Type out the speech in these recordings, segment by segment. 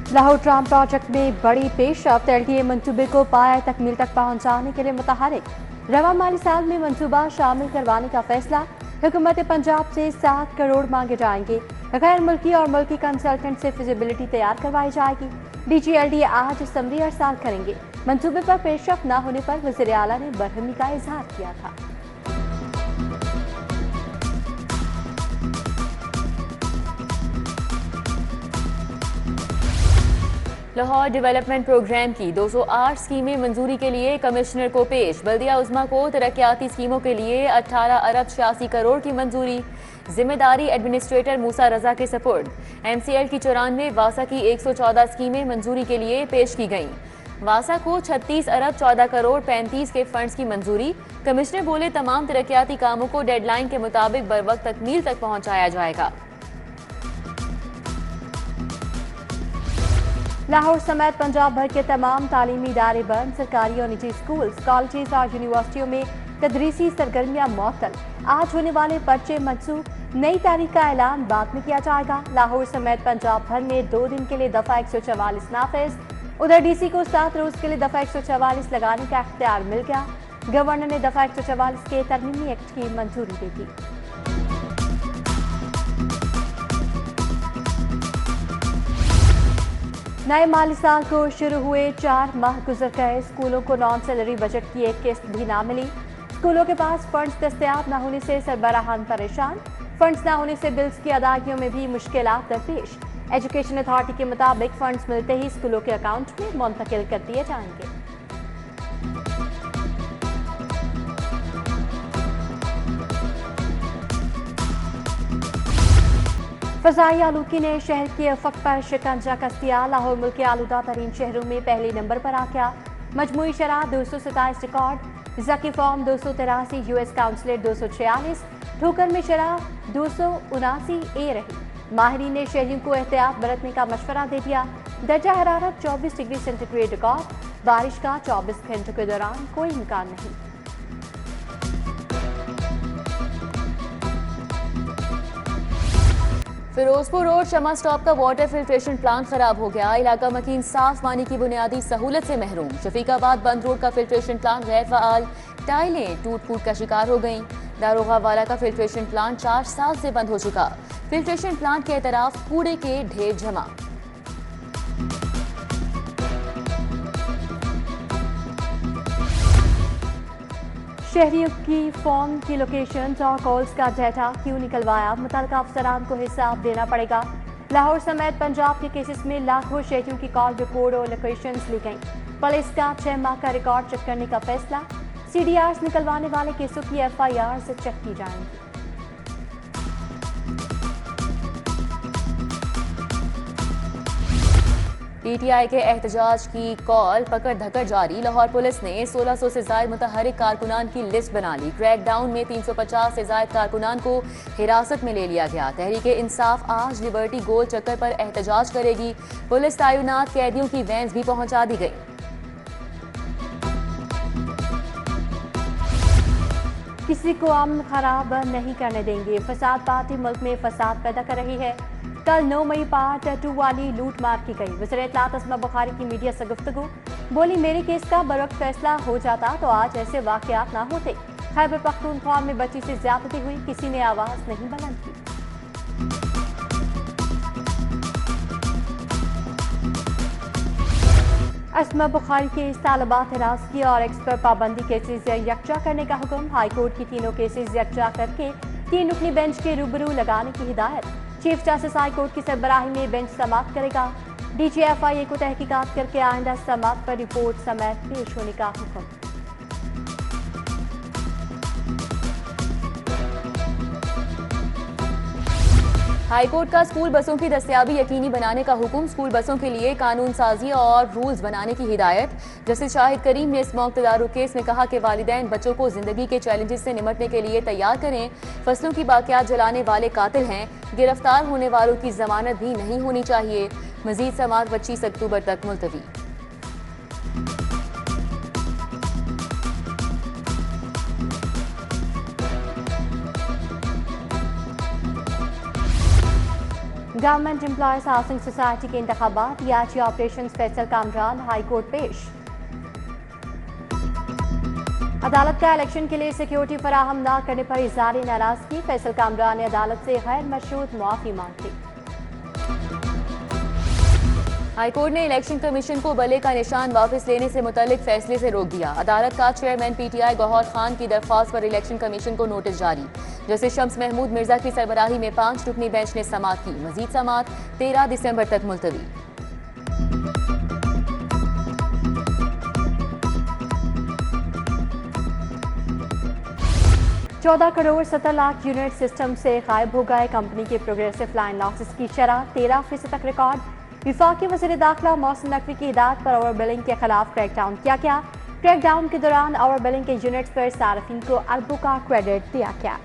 Lahore tram project में बड़ी पेशरफ्त, LDA मंसूबे को पाया तकमील तक पहुंचाने के लिए मुतहरिक। रवा माली साल में मंसूबा शामिल करवाने का फैसला। हुकूमत पंजाब से 7 करोड़ मांगे जाएंगे। गैर मुल्की और मुल्की कंसल्टेंट से फिजिबिलिटी तैयार करवाई जाएगी। डीजी एलडीए आज असम्बली अरसाल करेंगे। मंसूबे पर पेशरफ्त न होने पर वज़ीर आला ने बरहमी का इजहार किया था। लाहौर डेवलपमेंट प्रोग्राम की 208 स्कीमें मंजूरी के लिए कमिश्नर को पेश। बल्दिया उज़्मा को तरक्याती स्कीमों के लिए 18 अरब 86 करोड़ की मंजूरी। जिम्मेदारी एडमिनिस्ट्रेटर मूसा रजा के सपुर्द। MCL की 94, वासा की 114 स्कीमें मंजूरी के लिए पेश की गईं। वासा को 36 अरब 14 करोड़ 35 के फंड्स की मंजूरी। कमिश्नर बोले तमाम तरक्याती कामों को डेडलाइन के मुताबिक बरवक्त तकमील तक पहुंचाया जाएगा। लाहौर समेत पंजाब भर के तमाम तालीमी इदारे बंद। सरकारी और निजी स्कूल, कॉलेजेस और यूनिवर्सिटियों में तदरीसी सरगर्मियां मअतल। आज होने वाले पर्चे मनसूख। नई तारीख का ऐलान बाद में किया जाएगा। लाहौर समेत पंजाब भर में 2 दिन के लिए दफा 144 नाफिज। उधर DC को 7 रोज के लिए दफा 144 लगाने का इख्तियार मिल गया। गवर्नर ने दफा 144 के तरमीमी एक्ट की मंजूरी दे दी। नए माली साल को शुरू हुए 4 माह गुजर गए। स्कूलों को नॉन सैलरी बजट की एक किस्त भी ना मिली। स्कूलों के पास फंड्स दस्तयाब न होने से सरबराहान परेशान। फंड्स न होने से बिल्स की अदायगियों में भी मुश्किलात दरपेश। एजुकेशन अथॉरिटी के मुताबिक फंड्स मिलते ही स्कूलों के अकाउंट में मुंतकिल कर दिए जाएंगे। फ़ज़ाई आलूदगी ने शहर के अफक पर शिकंजा कस दिया। लाहौर मुल्क के आलूदा तरीन शहरों में पहले नंबर पर आ गया। मजमूई शराह 227 रिकॉर्ड। जकी फॉर्म 283, US काउंसलेट 246, ठोकर में शराह 279 ए रही। माहिरीन ने शहरियों को एहतियात बरतने का मशवरा दे दिया। दर्जा हरारत 24 डिग्री सेंटीग्रेड रिकॉर्ड। बारिश का 24 घंटों के दौरान कोई इम्कान नहीं। फिरोजपुर रोड शमा स्टॉप का वाटर फिल्ट्रेशन प्लांट खराब हो गया। इलाका मकीन साफ पानी की बुनियादी सहूलत से महरूम। शफीकाबाद बंद रोड का फिल्ट्रेशन प्लांट गैर फ़ाल। टाइलें टूट फूट का शिकार हो गईं। दारोगा वाला का फिल्ट्रेशन प्लांट 4 साल से बंद हो चुका। फिल्ट्रेशन प्लांट के तरफ कूड़े के ढेर जमा। शहरियों की फोन की लोकेशन और कॉल्स का डाटा क्यों निकलवाया, मुतल्लिका अफसरान को हिसाब देना पड़ेगा। लाहौर समेत पंजाब के केसेस में लाखों शहरियों की कॉल रिपोर्ट और लोकेशंस ली गई। पुलिस का 6 माह का रिकॉर्ड चेक करने का फैसला। CDRs निकलवाने वाले केसों की FIR से चेक की जाएंगी। PTI के एहतजाज की कॉल पकड़ धकड़ जारी। लाहौर पुलिस ने 1600 से ज्यादा मुतहरिक कारकुनान की लिस्ट बना ली। क्रैकडाउन में 350 से ज्यादा कारकुनान को हिरासत में ले लिया गया। तहरीके इंसाफ आज लिबर्टी गोल चक्कर पर एहतजाज करेगी। पुलिस तैनात कैदियों की वैन्स भी पहुंचा दी गई। किसी को अमन खराब नहीं करने देंगे। फसाद पार्टी मुल्क में फसाद पैदा कर रही है। कल 9 मई पार्ट 2 वाली लूट मार की गई। वज़ीर इत्तलात अस्मा बुखारी की मीडिया से गुफ्तगू। बोली, मेरे केस का बरवक्त फैसला हो जाता तो आज ऐसे वाकयात ना होते। खैबर पख्तूनख्वा में बच्ची से ज्यादती हुई, किसी ने आवाज नहीं बुलंद की। अस्मा बुखारी के तालबात हिरासती और एक्स पर पाबंदी केसेस यकजा करने का हुक्म। हाईकोर्ट की तीनों केसेस यकजा करके 3 रुकनी बेंच के रूबरू लगाने की हिदायत। चीफ जस्टिस हाईकोर्ट की सरबराही में बेंच समाप्त करेगा। DG FIA को तहकीकात करके आइंदा समाप्त पर रिपोर्ट समेत पेश होने का हुक्म। हाईकोर्ट का स्कूल बसों की दस्तयाबी यकीनी बनाने का हुक्म। स्कूल बसों के लिए कानून साजी और रूल्स बनाने की हिदायत। जस्टिस शाहिद करीम ने स्मॉक तदारुक केस में कहा कि वालिदैन बच्चों को जिंदगी के चैलेंजेस से निपटने के लिए तैयार करें। फसलों की बाकियात जलाने वाले कातिल हैं। गिरफ्तार होने वालों की जमानत भी नहीं होनी चाहिए। मजीद समाअत 25 अक्टूबर तक मुलतवी। गवर्नमेंट एम्प्लॉयज हाउसिंग सोसाइटी के इंतखाबात याची operation Faisal Kamran high court पेश। अदालत का इलेक्शन के लिए सिक्योरिटी फराहम न करने पर इज़हार नाराजगी, फैसल कामरान ने अदालत से गैर मशरूत मुआफी मांगी। हाईकोर्ट ने इलेक्शन कमीशन को बल्ले का निशान वापस लेने से मुतल्लिक फैसले से रोक दिया। अदालत का चेयरमैन पीटीआई गौहर खान की दरख्वास्त पर इलेक्शन कमीशन को नोटिस जारी। जस्टिस शम्स महमूद मिर्जा की सरबराही में 5 रुकनी बेंच ने समाअत की। मजीद समाअत 13 दिसंबर तक मुलतवी। $14 करोड़ 70 लाख यूनिट सिस्टम से गायब हो गए। कंपनी के प्रोग्रेसिव लाइन लॉसेस की शरह 13% तक रिकॉर्ड। विफाकी वज़ीर दाखिला मोहसिन नकवी की हिदायत पर ओवर बिलिंग के खिलाफ क्रैकडाउन किया गया। क्रैकडाउन के दौरान ओवर बिलिंग के यूनिट्स पर सार्फिन को अरबों का क्रेडिट दिया गया।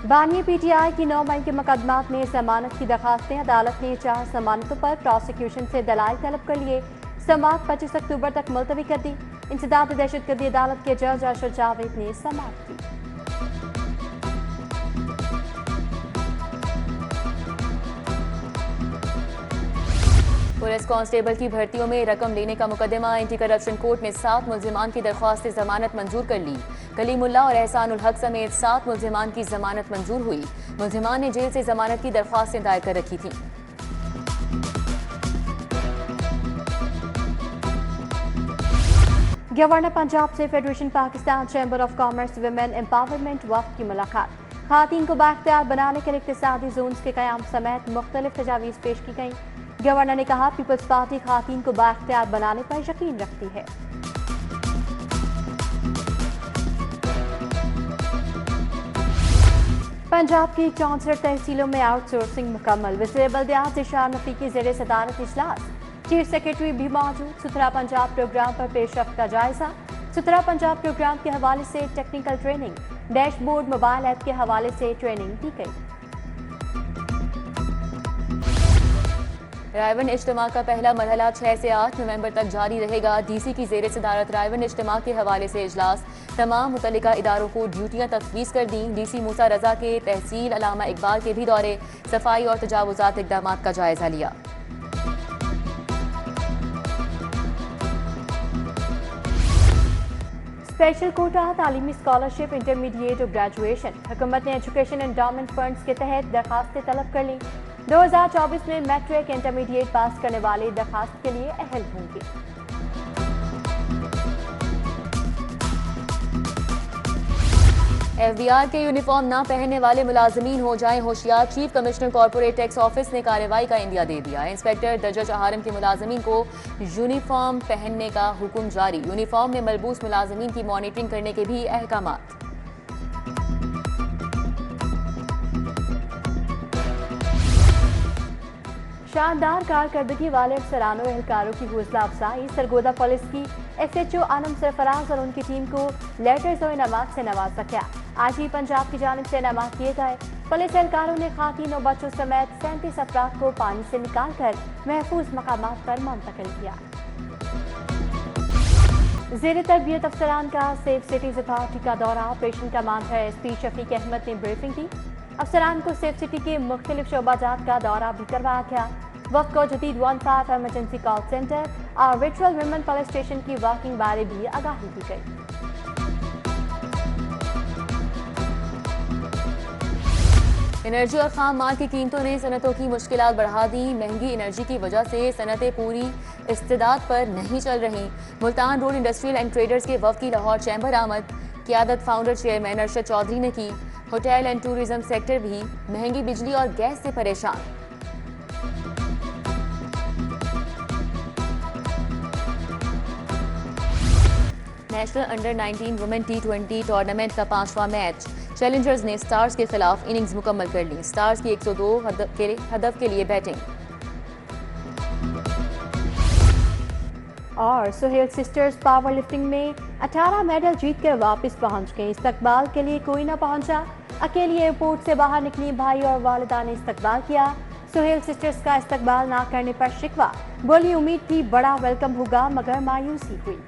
बानी पीटीआई की 9 मई के मुकदमात में जमानत की दरखास्तें। अदालत ने 4 जमानतों पर प्रोसिक्यूशन से दलाइल तलब कर लिए। समाअत 25 अक्टूबर तक मुलतवी कर दी। इंसदाद दहशतगर्दी अदालत के जज अरशद जावेद ने समाअत की। पुलिस कांस्टेबल की भर्तियों में रकम लेने का मुकदमा। एंटी करप्शन कोर्ट ने 7 मुल्जिमान की दरख्वास्त जमानत मंजूर कर ली। कलीमुल्लाह और एहसानुल हक समेत 7 मुल्जिमान की जमानत मंजूर हुई। मुल्जिमान ने जेल से जमानत की दरख्वास्तें दायर कर रखी थी। गवर्नर पंजाब से federation Pakistan chamber of commerce women empowerment वफ्द की मुलाकात। खातन को बाख्तियार बनाने के लिए इक्तिसादी जोन्स के कयाम समेत मुख्तलिफ तजावीज़ पेश की गई। गवर्नर ने कहा पीपल्स पार्टी खातन को बाख्तियार बनाने पर यकीन रखती है। पंजाब की 64 तहसीलों में आउटसोर्सिंग मुकम्मल। वज़ीर बल्दियात ज़िशान नफ़ी की ज़ेरे सदारत इजलास। चीफ सेक्रेटरी भी मौजूद। सुथरा पंजाब प्रोग्राम पर पेशरफ्त का जायजा। सुथरा पंजाब प्रोग्राम के हवाले से technical training. Dashboard mobile app के हवाले से ट्रेनिंग दी गई। रायवन इज्तिमा का पहला मरहला 6 से 8 नवंबर तक जारी रहेगा। डीसी की ज़ेरे सदारत रायवन इज्तिमा के हवाले से इजलास। तमाम मुतल्लिका इदारों को ड्यूटियां तफवीज़ कर दी। डीसी मूसा रजा के तहसील अलामा इकबाल के भी दौरे। सफाई और तजावुजात इक़दामात का जायजा लिया। स्पेशल कोटा तालीमी स्कॉलरशिप इंटरमीडिएट और ग्रेजुएशन। हुकूमत ने एजुकेशन एंडाउमेंट फंड्स के तहत दरखास्तें तलब कर ली। 2024 में मैट्रिक इंटरमीडिएट पास करने वाले दरखास्त के लिए अहल होंगे। एफबीआर के यूनिफॉर्म ना पहनने वाले मुलाजमीन हो जाएं होशियार। Chief commissioner corporate tax office ने कार्रवाई का इंदिया दे दिया। इंस्पेक्टर दर्जा चहारम के मुलाजमीन को यूनिफॉर्म पहनने का हुक्म जारी। यूनिफॉर्म में मलबूस मुलाजमीन की मॉनिटरिंग करने के भी अहकामात। शानदार कारकर्दगी वाले अफसरानों एहलकारों की हौसला अफजाई। सरगोदा पुलिस की SHO आनम सरफराज और उनकी टीम को लेटर्स और इनामात से नवाजा गया। आज ही पंजाब की जानिब से इनामात किए गए। पुलिस एहलकारों ने खातून और बच्चों समेत 37 अफराद को पानी से निकाल कर महफूज मकामात पर मुंतकिल किया। ज़ेर तरबियत अफसरान का सेफ सिटीज अथॉरिटी का दौरा। Operation commander SP Shafiq Ahmed ने ब्रीफिंग की। अफसरान को सेफ सिटी के मुख्तलिफ शोबाजात का दौरा भी करवाया गया। वक्त को जदीद 15 एमरजेंसी कॉल सेंटर और वर्चुअल विमेन पुलिस स्टेशन की वर्किंग बारे भी आगाही दी गई। एनर्जी और खाम माल की कीमतों ने सनतों की मुश्किलात बढ़ा दी। महंगी एनर्जी की वजह से सनतें पूरी इस्तेदाद पर नहीं चल रही। Multan road industrial and traders के वफ़द की लाहौर चैम्बर आमद। क़यादत फाउंडर चेयरमैन अरशद चौधरी ने की। होटल एंड टूरिज्म सेक्टर भी महंगी बिजली और गैस से परेशान। National under 19 women T20 tournament का 5वां मैच। चैलेंजर्स ने स्टार्स के खिलाफ इनिंग्स मुकम्मल कर ली। स्टार्स की 102 हदफ के लिए बैटिंग। और सुहेल सिस्टर्स पावर लिफ्टिंग में 18 मेडल जीतकर वापस पहुंच गई। इस्तकबाल के लिए कोई ना पहुंचा। अकेली एयरपोर्ट से बाहर निकली भाई और वालिदा ने इस्तकबाल किया। सुहेल सिस्टर्स का इस्तकबाल ना करने पर शिकवा। बोली उम्मीद थी बड़ा वेलकम होगा मगर मायूसी हुई।